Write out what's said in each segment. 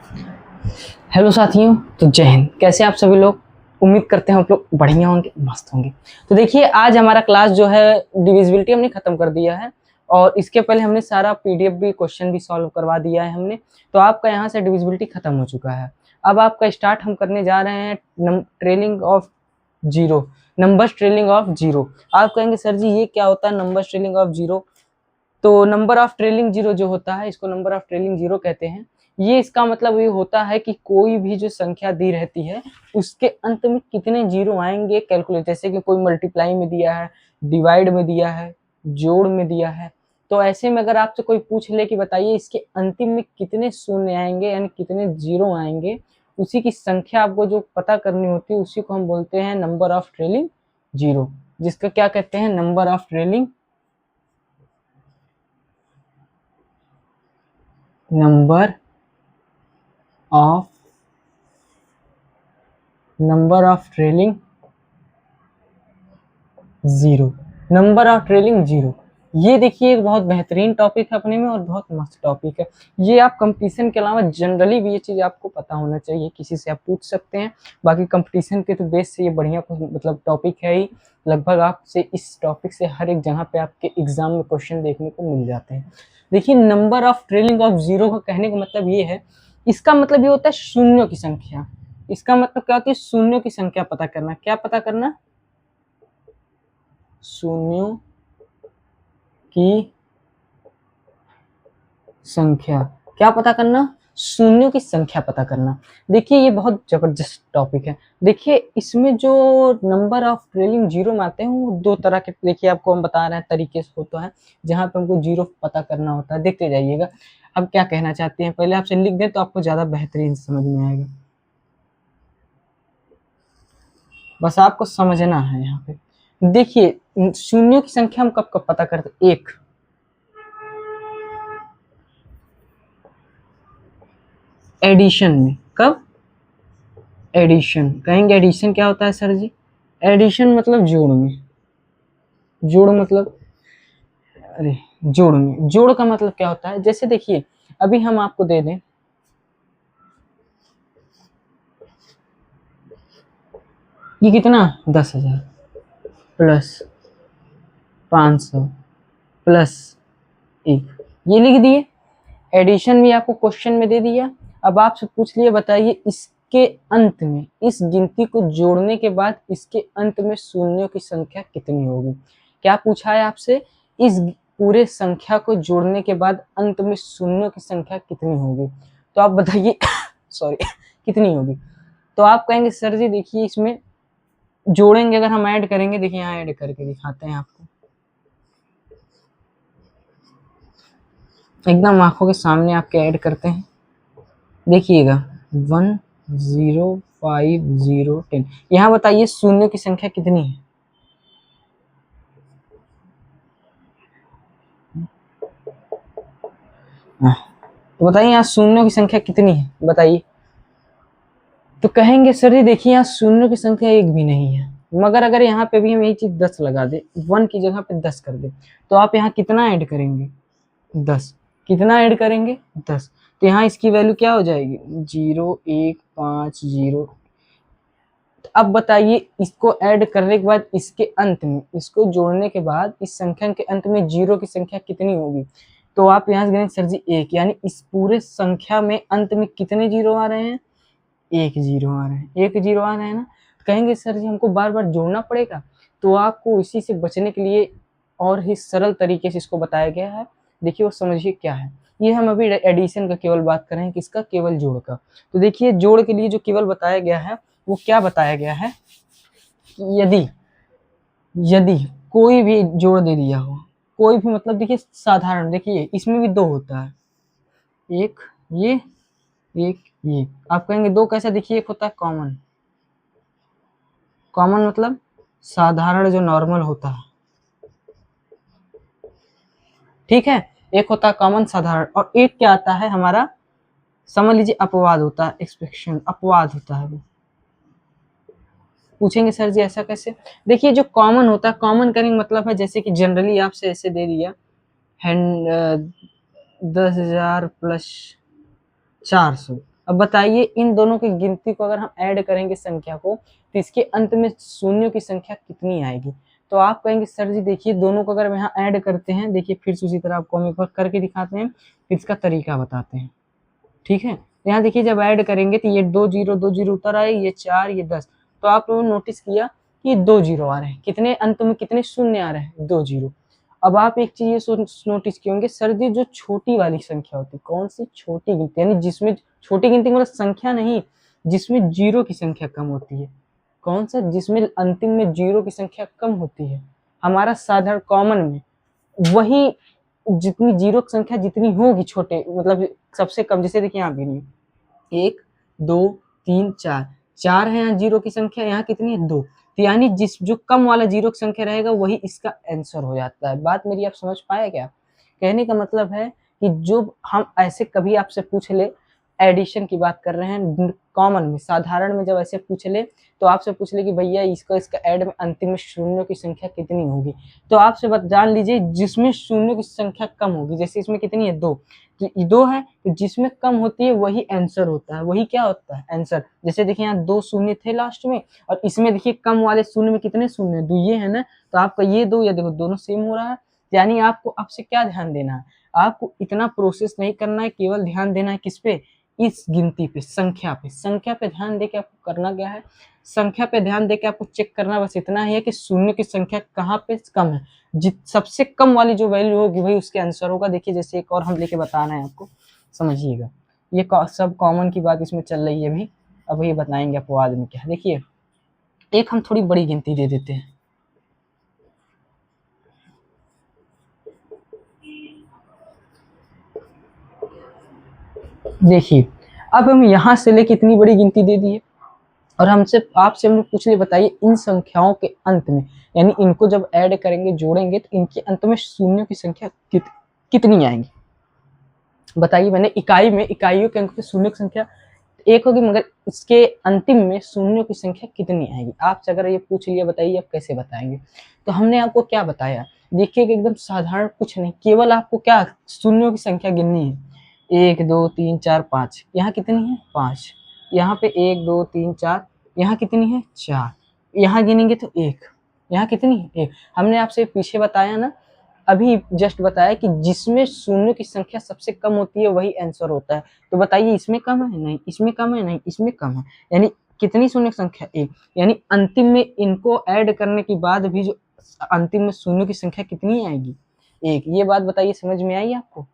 Hello साथियों, तो जय हिंद। कैसे आप सभी लोग? उम्मीद करते हैं आप लोग बढ़िया होंगे, मस्त होंगे। तो देखिए, आज हमारा क्लास जो है डिविजिबिलिटी हमने खत्म कर दिया है और इसके पहले हमने सारा पीडीएफ भी क्वेश्चन भी सॉल्व करवा दिया है हमने। तो आपका यहाँ से डिविजिबिलिटी खत्म हो चुका है। अब आपका स्टार्ट हम करने जा रहे हैं trailing of zero, numbers trailing of zero. आप कहेंगे सर जी ये क्या होता है नंबर्स ट्रेलिंग ऑफ जीरो? तो नंबर ऑफ ट्रेलिंग जीरो जो होता है, इसको नंबर ऑफ ट्रेलिंग जीरो कहते हैं। ये इसका मतलब ये होता है कि कोई भी जो संख्या दी रहती है उसके अंत में कितने जीरो आएंगे कैलकुलेट, जैसे कि कोई मल्टीप्लाई में दिया है, डिवाइड में दिया है, जोड़ में दिया है। तो ऐसे में अगर आपसे कोई पूछ ले कि बताइए इसके अंतिम में कितने शून्य आएंगे यानी कितने जीरो आएंगे, उसी की संख्या आपको जो पता करनी होती है उसी को हम बोलते हैं नंबर ऑफ ट्रेलिंग जीरो, जिसका क्या कहते हैं number of trailing number of trailing zero, number of trailing zero. ये देखिए एक बहुत बेहतरीन टॉपिक है अपने में और बहुत मस्त टॉपिक है। ये आप कंपटीशन के अलावा जनरली भी ये चीज़ आपको पता होना चाहिए, किसी से आप पूछ सकते हैं। बाकी कंपटीशन के तो बेस से ये बढ़िया मतलब टॉपिक है ही। लगभग आपसे इस टॉपिक से हर एक जगह पे आपके एग्जाम में क्वेश्चन देखने को मिल जाते हैं। देखिए, number of trailing of zero का कहने का मतलब ये है, इसका मतलब ये होता है शून्यों की संख्या। इसका मतलब क्या होती है? शून्यों की संख्या पता करना। क्या पता करना? शून्यों की संख्या। क्या पता करना? शून्यों की संख्या पता करना। देखिए ये बहुत जबरदस्त टॉपिक है। देखिए इसमें जो नंबर ऑफ ट्रेलिंग जीरो में आते हैं वो दो तरह के, देखिए आपको हम बता रहे हैं तरीके से होता है जहाँ पे हमको जीरो पता करना होता है। देखते जाइएगा। अब क्या कहना चाहते हैं पहले आपसे लिख दें तो आपको ज्यादा बेहतरीन समझ में आएगा। बस आपको समझना है यहाँ पे। देखिए शून्यों की संख्या हम कब कब पता करते हैं? एक, एडिशन में। कब? एडिशन। कहेंगे एडिशन क्या होता है सर जी? एडिशन मतलब जोड़ में। जोड़ मतलब, अरे जोड़ में, जोड़ का मतलब क्या होता है? जैसे देखिए अभी हम आपको दे दें ये कितना 10,000 प्लस 500 प्लस 1, ये लिख दिए। एडिशन भी आपको क्वेश्चन में दे दिया। अब आपसे पूछ लिए बताइए इसके अंत में, इस गिनती को जोड़ने के बाद इसके अंत में शून्यों की संख्या कितनी होगी? क्या पूछा है आपसे? इस पूरे संख्या को जोड़ने के बाद अंत में शून्यों की संख्या कितनी होगी? तो आप बताइए सॉरी कितनी होगी? तो आप कहेंगे सर जी देखिए इसमें जोड़ेंगे, अगर हम ऐड करेंगे, देखिए यहाँ ऐड करके दिखाते हैं आपको, एकदम आंखों के सामने आपके ऐड करते हैं। देखिएगा 105010। यहाँ बताइए शून्य की संख्या कितनी है? तो बताइए यहाँ शून्यों की संख्या कितनी है बताइए। तो कहेंगे सर जी देखिए यहाँ शून्यों की संख्या एक भी नहीं है, मगर अगर यहाँ पे भी हम यही चीज 10 लगा दे, 1 की जगह पे 10 कर दे, तो आप यहाँ कितना ऐड करेंगे? 10। कितना ऐड करेंगे? 10। तो यहाँ इसकी वैल्यू क्या हो जाएगी? 0150। अब बताइए इसको ऐड करने के बाद इसके अंत में, इसको जोड़ने के बाद इस संख्या के अंत में जीरो की संख्या कितनी होगी? तो आप यहाँ से कहेंगे सर जी एक, यानी इस पूरे संख्या में अंत में कितने जीरो आ रहे हैं? एक जीरो आ रहे हैं। एक जीरो आ रहे हैं ना। तो कहेंगे सर जी हमको बार बार जोड़ना पड़ेगा। तो आपको इसी से बचने के लिए और ही सरल तरीके से इसको बताया गया है। देखिए वो समझिए क्या है। ये हम अभी एडिशन का केवल बात कर रहे हैं, किसका? केवल जोड़ का। तो देखिए जोड़ के लिए जो केवल बताया गया है वो क्या बताया गया है? यदि यदि कोई भी जोड़ दे दिया हो, कोई भी मतलब देखिए साधारण, देखिए इसमें भी दो होता है, एक ये, एक ये। आप कहेंगे दो कैसे? देखिए एक होता है कॉमन। कॉमन मतलब साधारण जो नॉर्मल होता है, ठीक है। एक होता है कॉमन साधारण, और एक क्या आता है हमारा, समझ लीजिए अपवाद होता है, एक्सपेक्शन अपवाद होता है वो। पूछेंगे सर जी ऐसा कैसे? देखिए जो कॉमन होता है, कॉमन करने का मतलब है जैसे कि जनरली आपसे ऐसे दे दिया 10,000 प्लस 400। अब बताइए इन दोनों की गिनती को अगर हम ऐड करेंगे संख्या को तो इसके अंत में शून्यों की संख्या कितनी आएगी। तो आप कहेंगे सर जी देखिए दोनों को अगर हम यहाँ ऐड करते हैं, देखिए फिर से उसी तरह आपको हम एक बार करके दिखाते हैं, फिर इसका तरीका बताते हैं। ठीक है, यहाँ देखिए जब ऐड करेंगे तो ये 2 जीरो उतर आए, ये 4 ये 10। तो आप लोगों ने नोटिस किया कि 2 जीरो आ रहे हैं, कितने अंत में कितने शून्य आ रहे हैं, 2 जीरो। अब आप एक चीज ये नोटिस किए होंगे सर जी जो छोटी वाली संख्या होती है, कौन सी छोटी गिनती, यानी जिसमें छोटी गिनती मतलब संख्या नहीं, जिसमें जीरो की संख्या कम होती है, कौन सा, जिसमें अंतिम में जीरो की संख्या कम होती है, हमारा साधारण कॉमन में वही, जितनी जीरो की संख्या जितनी होगी छोटे मतलब सबसे कम, जैसे देखिए यहाँ गिनिए 1 2 3 4, 4 है यहाँ जीरो की संख्या, यहाँ कितनी है 2, तो यानी जिस जो कम वाला जीरो की संख्या रहेगा वही इसका आंसर हो जाता है। बात मेरी आप समझ पाए क्या? कहने का मतलब है कि जो हम ऐसे कभी आपसे पूछ ले, एडिशन की बात कर रहे हैं कॉमन में, साधारण में जब ऐसे पूछ ले तो आपसे पूछ ले कि भैया इसका ऐड में अंतिम में शून्यों की संख्या कितनी होगी, तो आपसे जान लीजिए जिसमें शून्यों की संख्या कम होगी, जैसे इसमें कितनी है 2, तो 2 है, तो जिसमें कम होती है वही आंसर होता है, वही क्या होता है आंसर। जैसे देखिए यहाँ 2 शून्य थे लास्ट में, और इसमें देखिए कम वाले शून्य में कितने शून्य, 2 ये है ना, तो आपका ये 2 या देखो दोनों सेम हो रहा है। यानी आपको आपसे क्या ध्यान देना है, आपको इतना प्रोसेस नहीं करना है, केवल ध्यान देना है किस पे, इस गिनती पे, संख्या पे। संख्या पे ध्यान देके आपको करना क्या है, संख्या पे ध्यान देके आपको चेक करना बस इतना ही है कि शून्य की संख्या कहाँ पे कम है, सबसे कम वाली जो वैल्यू होगी वही उसके आंसर होगा। देखिए जैसे एक और हम लेके बताना है आपको, समझिएगा, ये सब कॉमन की बात इसमें चल रही है अभी, अब ये बताएंगे आपको बाद में क्या। देखिए एक हम थोड़ी बड़ी गिनती दे देते हैं, देखिए अब हम यहाँ से लेके इतनी बड़ी गिनती दे दी है, और हमसे आपसे हमने पूछ लिया बताइए इन संख्याओं के अंत में, यानी इनको जब ऐड करेंगे जोड़ेंगे तो इनके अंत में शून्यों की संख्या कितनी आएंगी। बताइए, मैंने इकाई में इकाइयों के अंक पे शून्य की संख्या एक होगी, मगर इसके अंतिम में शून्यों की संख्या कितनी आएगी। आपसे अगर ये पूछ लिया बताइए आप कैसे बताएंगे, तो हमने आपको क्या बताया, देखिए कि एकदम साधारण कुछ नहीं, केवल आपको क्या शून्यों की संख्या गिननी है, 1 2 3 4 5, यहाँ कितनी है 5, यहाँ पे 1 2 3 4, यहाँ कितनी है 4, यहाँ गिनेंगे तो 1, यहाँ कितनी है 1। हमने आपसे पीछे बताया ना, अभी जस्ट बताया कि जिसमें शून्यों की संख्या सबसे कम होती है वही आंसर होता है। तो बताइए इसमें कम है नहीं, इसमें कम है नहीं, इसमें कम है, यानी कितनी शून्य की संख्या 1, यानी अंतिम में इनको ऐड करने के बाद भी जो अंतिम में शून्यों की संख्या कितनी आएगी 1। ये बात बताइए समझ में आई आपको?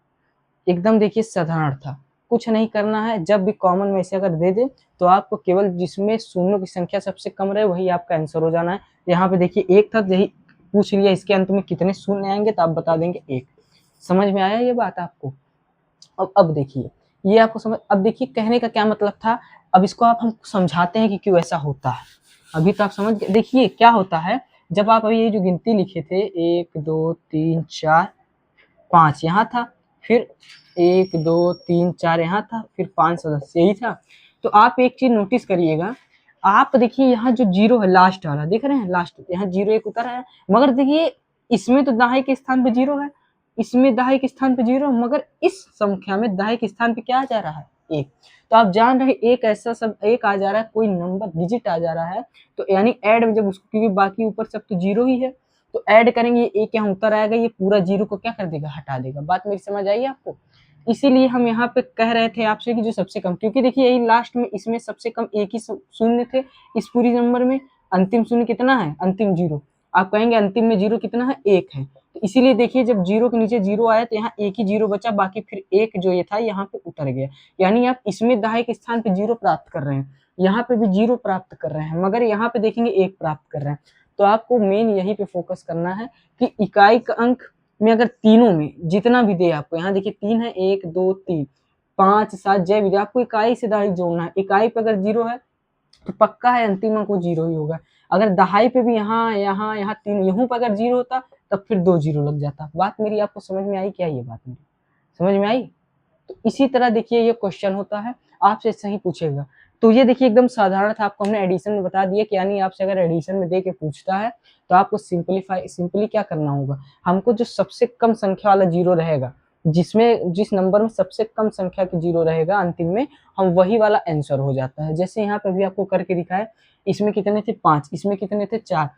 एकदम देखिए साधारण था, कुछ नहीं करना है। जब भी कॉमन में ऐसे अगर दे दे तो आपको केवल जिसमें शून्यों की संख्या सबसे कम रहे वही आपका आंसर हो जाना है। यहाँ पे देखिए 1 था, यही पूछ लिया इसके अंत में कितने शून्य आएंगे तो आप बता देंगे 1। समझ में आया ये बात आपको? अब देखिए ये आपको समझ, अब देखिए कहने का क्या मतलब था, अब इसको आप हम समझाते हैं कि क्यों ऐसा होता है। अभी तो आप समझ गए, देखिए क्या होता है, जब आप अभी ये जो गिनती लिखे थे 1 2 3 4 5 यहाँ था, फिर 1 2 3 4 यहाँ था, फिर 5 सदस्य यही था। तो आप एक चीज नोटिस करिएगा, आप देखिए यहाँ जो जीरो है लास्ट वाला, देख रहे हैं लास्ट, यहाँ जीरो एक उतर है, मगर देखिए इसमें तो दाहिने के स्थान पे जीरो है, इसमें दाहिने के स्थान पे जीरो, मगर इस संख्या में दाहिने के स्थान पे क्या आ जा रहा है 1। तो आप जान रहे हैं एक ऐसा सब एक आ जा रहा है, कोई नंबर डिजिट आ जा रहा है, तो यानी ऐड में जब उसको, क्योंकि बाकी ऊपर सब तो जीरो ही है, तो ऐड करेंगे एक यहाँ उत्तर आएगा, ये पूरा जीरो को क्या कर देगा हटा देगा। बात मेरी समझ आई आपको? इसीलिए हम यहाँ पे कह रहे थे आपसे कि जो सबसे कम, क्योंकि देखिए यही लास्ट में इसमें सबसे कम एक ही शून्य थे इस पूरी नंबर में, अंतिम शून्य कितना है, अंतिम जीरो। आप कहेंगे अंतिम में जीरो कितना है 1 है, तो इसीलिए देखिए जब जीरो के नीचे जीरो आया तो यहाँ एक ही जीरो बचा, बाकी फिर एक जो ये था यहाँ पे उतर गया। यानी आप इसमें दाहिने के स्थान पे जीरो प्राप्त कर रहे हैं, यहाँ पे भी जीरो प्राप्त कर रहे हैं, मगर यहाँ पे देखेंगे 1 प्राप्त कर रहे हैं। तो आपको मेन यही पे फोकस करना है कि इकाई का अंक में अगर तीनों में जितना भी दे आपको, यहाँ देखिए 3 है, 1 2 3 5 7 जय विजय, आपको इकाई से दाई जोड़ना है। इकाई पे अगर जीरो है तो पक्का है अंतिम अंक वो जीरो ही होगा। अगर दहाई पे भी यहाँ यहाँ यहाँ तीन यहाँ पर अगर जीरो होता तब फिर 2 जीरो लग जाता। बात मेरी आपको समझ में आई क्या? ये बात मेरी समझ में आई? तो इसी तरह देखिए ये क्वेश्चन होता है, आपसे सही पूछेगा। तो ये देखिए एकदम साधारण था, आपको हमने एडिशन में बता दिया कि यानी आपसे अगर एडिशन में दे के पूछता है तो आपको सिंपली क्या करना होगा, हमको जो सबसे कम संख्या वाला जीरो रहेगा जिसमें जिस नंबर में सबसे कम संख्या के जीरो रहेगा अंतिम में, हम वही वाला आंसर हो जाता है। जैसे यहाँ पे भी आपको करके दिखाया, इसमें कितने थे 5, इसमें कितने थे 4,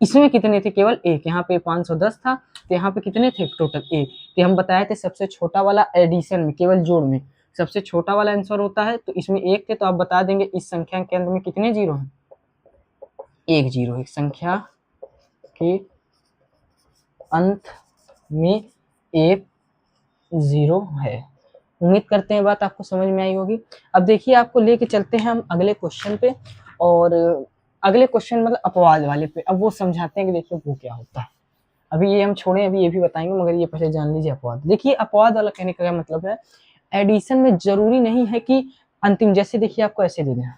इसमें कितने थे केवल 1, यहाँ पे 510 था तो यहाँ पे कितने थे टोटल 1। तो हम बताए थे सबसे छोटा वाला एडिशन में, केवल जोड़ में सबसे छोटा वाला आंसर होता है, तो इसमें 1 थे, तो आप बता देंगे इस संख्या के अंत में कितने जीरो हैं, 1 जीरो। एक संख्या के अंत में 1 जीरो है। उम्मीद करते हैं बात आपको समझ में आई होगी। अब देखिए आपको लेके चलते हैं हम अगले क्वेश्चन पे, और अगले क्वेश्चन मतलब अपवाद वाले पे। अब वो समझाते हैं कि देखिए वो क्या होता है। अभी ये हम छोड़ें, अभी ये भी बताएंगे, मगर ये पहले जान लीजिए अपवाद। देखिए अपवाद वाला कहने का क्या मतलब है, एडिशन में जरूरी नहीं है कि अंतिम, जैसे देखिए आपको ऐसे देना है,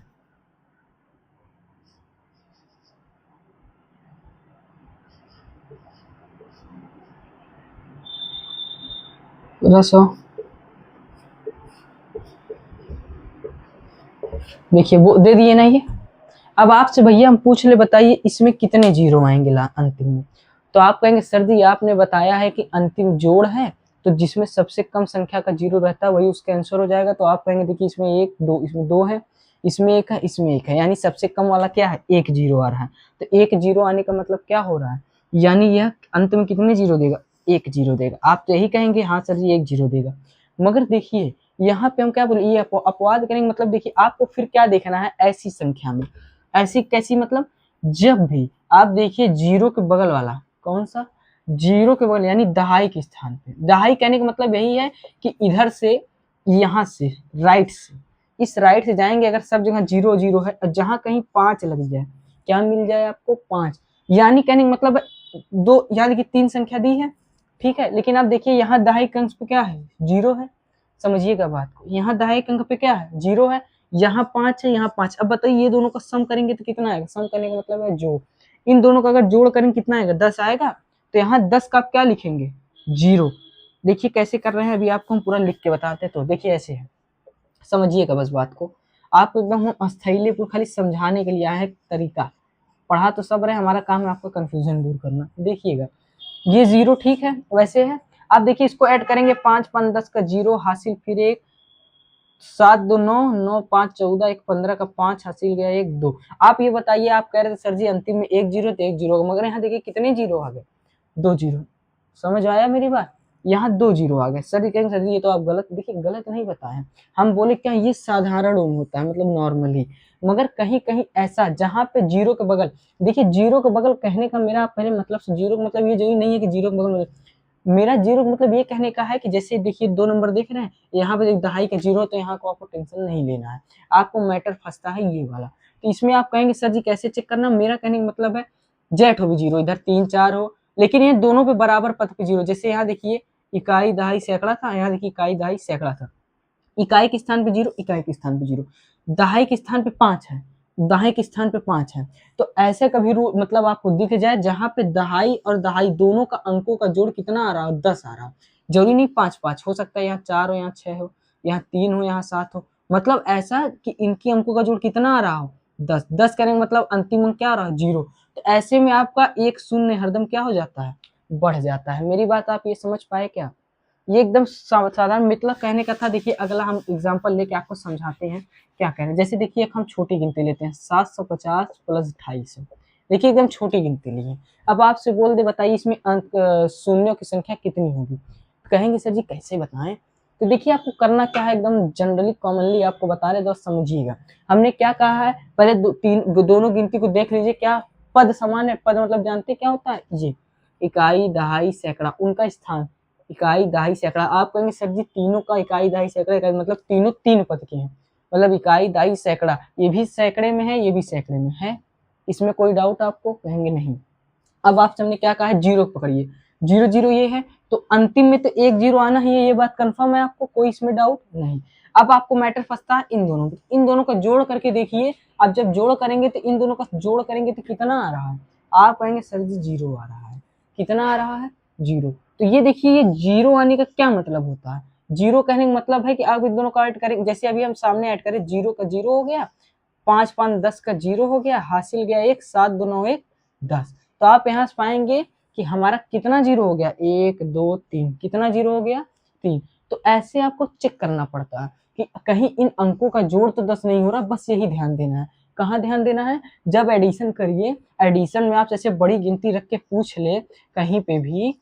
देखिए वो दे दिए ना ये। अब आपसे भैया हम पूछ ले, बताइए इसमें कितने जीरो आएंगे अंतिम में। तो आप कहेंगे सर जी आपने बताया है कि अंतिम जोड़ है, तो जिसमें सबसे कम संख्या का जीरो रहता है वही उसका आंसर हो जाएगा। तो आप कहेंगे देखिए इसमें 1 2, इसमें 2 है, इसमें 1 है, इसमें 1 है, यानी सबसे कम वाला क्या है, 1 जीरो आ रहा है। तो 1 जीरो आने का मतलब क्या हो रहा है, यानी यह अंत में कितने जीरो देगा, 1 जीरो देगा। आप तो यही कहेंगे हाँ सर जी 1 जीरो देगा, मगर देखिए यहाँ पे हम क्या बोले, ये अपवाद करेंगे मतलब देखिए आपको फिर क्या देखना है, ऐसी संख्या में। ऐसी कैसी मतलब, जब भी आप देखिए जीरो के बगल वाला, कौन सा, जीरो के बगल यानी दहाई के स्थान पे। दहाई कहने का मतलब यही है कि इधर से, यहाँ से, राइट से, इस राइट से जाएंगे अगर सब जगह जीरो जीरो है, और जहां कहीं 5 लग जाए, क्या मिल जाए आपको, 5। यानी कहने का मतलब दो, यानी कि 3 संख्या दी है, ठीक है, लेकिन आप देखिए यहाँ दहाई के अंक पे क्या है, जीरो है। समझिएगा बात को, यहाँ दहाई के अंक पे क्या है, जीरो है, यहाँ 5 है, यहाँ 5। अब बताइए ये दोनों का सम करेंगे तो कितना आएगा, सम करने का मतलब है जोड़। इन दोनों का अगर जोड़ करेंगे कितना आएगा, 10 आएगा। तो यहाँ 10 का आप क्या लिखेंगे, जीरो। देखिए कैसे कर रहे हैं, अभी आपको हम पूरा लिख के बताते हैं। तो देखिए ऐसे है, समझिएगा बस बात को। आप एकदम हम स्थैर्य को खाली समझाने के लिए आए हैं तरीका, पढ़ा तो सब रहे, हमारा काम है आपका कंफ्यूजन दूर करना। देखिएगा ये जीरो ठीक है, वैसे है। आप देखिए इसको ऐड करेंगे, 5 5 10 का जीरो हासिल, फिर 1 7 2 9 9 5 14, 1 15 का 5 हासिल गया, 1 2। आप ये बताइए, आप कह रहे थे सर जी अंतिम में 1 जीरो तो 1 जीरो, मगर यहाँ देखिए कितने जीरो आ गए, 2 जीरो। समझ आया मेरी बात, यहाँ 2 जीरो आ गए। सर कहेंगे सर जी ये तो आप गलत, देखिए गलत नहीं बताए, हम बोले क्या ये साधारण होता है, मतलब नॉर्मली। मगर कहीं कहीं ऐसा जहां पे जीरो के बगल, देखिए जीरो के बगल कहने का मेरा पहले मतलब, जीरो का मतलब ये जरूरी नहीं है कि जीरो के बगल में, मेरा जीरो मतलब ये कहने का है कि जैसे देखिए 2 नंबर देख रहे हैं, यहाँ पे एक दहाई का जीरो, तो यहाँ को आपको टेंशन नहीं लेना है, आपको मैटर फंसता है ये वाला। तो इसमें आप कहेंगे सर जी कैसे चेक करना, मेरा कहने का मतलब है जेट हो भी जीरो, इधर 3 4 हो, लेकिन ये दोनों पे बराबर पद पे जीरो। जैसे यहाँ देखिए इकाई दहाई सैकड़ा था, यहाँ देखिए इकाई दहाई सैकड़ा था, इकाई के स्थान पे जीरो, इकाई के स्थान पे जीरो, दहाई के स्थान पे 5 है, दहाई के स्थान पे 5 है। तो ऐसे कभी मतलब आपको दिख जाए जहां पे दहाई और दहाई दोनों का अंकों का जोड़ कितना आ रहा हो, 10 आ रहा हो, जरूरी नहीं 5 5 हो सकता है, यहाँ 4 हो, यहाँ 6 हो, यहाँ 3 हो, यहाँ 7 हो, मतलब ऐसा कि इनकी अंकों का जोड़ कितना आ रहा हो, 10। 10 करेंगे मतलब अंतिम अंक क्या आ रहा है, जीरो। तो ऐसे में आपका एक शून्य हरदम क्या हो जाता है, बढ़ जाता है। मेरी बात आप ये समझ पाए क्या, ये एकदम साधारण मतलब कहने का था। देखिए अगला हम एग्जांपल लेके आपको समझाते हैं क्या कह रहे हैं। जैसे देखिए एक हम छोटी गिनती लेते हैं, 750 प्लस 250। देखिए एकदम छोटी गिनती लिए, अब आपसे बोल दे बताइए इसमें अंक शून्यों की संख्या कितनी होगी, कहेंगे सर जी कैसे बताएं। तो देखिए आपको करना क्या है, एकदम जनरली कॉमनली आपको बता रहे, दोस्त समझिएगा। हमने क्या कहा है, पहले दोनों गिनती को देख लीजिए, क्या पद समान है, पद मतलब जानते क्या होता है, ये इकाई दहाई सैकड़ा, उनका स्थान इकाई दहाई सैकड़ा। आप कहेंगे सर जी तीनों का इकाई दहाई सैकड़ा, इकाई मतलब तीनों 3 पद के हैं, मतलब इकाई दहाई सैकड़ा, ये भी सैकड़े में है, ये भी सैकड़े में है, इसमें कोई डाउट आपको, कहेंगे नहीं। अब आप हमने क्या कहा है, जीरो पकड़िए, जीरो जीरो ये है, तो अंतिम में तो 1 जीरो आना ही है, ये बात कंफर्म है आपको, कोई इसमें डाउट नहीं। अब आपको मैटर फंसता है इन दोनों का जोड़ करके देखिए। अब जब जोड़ करेंगे तो इन दोनों का जोड़ करेंगे तो कितना आ रहा है, आप कहेंगे सर जी जीरो आ रहा है, कितना आ रहा है, जीरो। तो ये देखिए ये जीरो आने का क्या मतलब होता है, जीरो कहने का मतलब है कि आप इन दोनों का ऐड करेंगे, जैसे अभी हम सामने ऐड करें, जीरो का जीरो हो गया, 5 5 10 का जीरो हो गया, हासिल गया 1, 7 2 9 1 10। तो आप यहाँ से पाएंगे कि हमारा कितना जीरो हो गया, 1 2 3, कितना जीरो हो गया, 3। तो ऐसे आपको चेक करना पड़ता है कि कहीं इन अंकों का जोड़ तो 10 नहीं हो रहा, बस यही ध्यान देना है। कहाँ ध्यान देना है? जब एडिशन करिए, एडिशन में आप जैसे बड़ी गिनती रख के पूछ ले कहीं पे भी,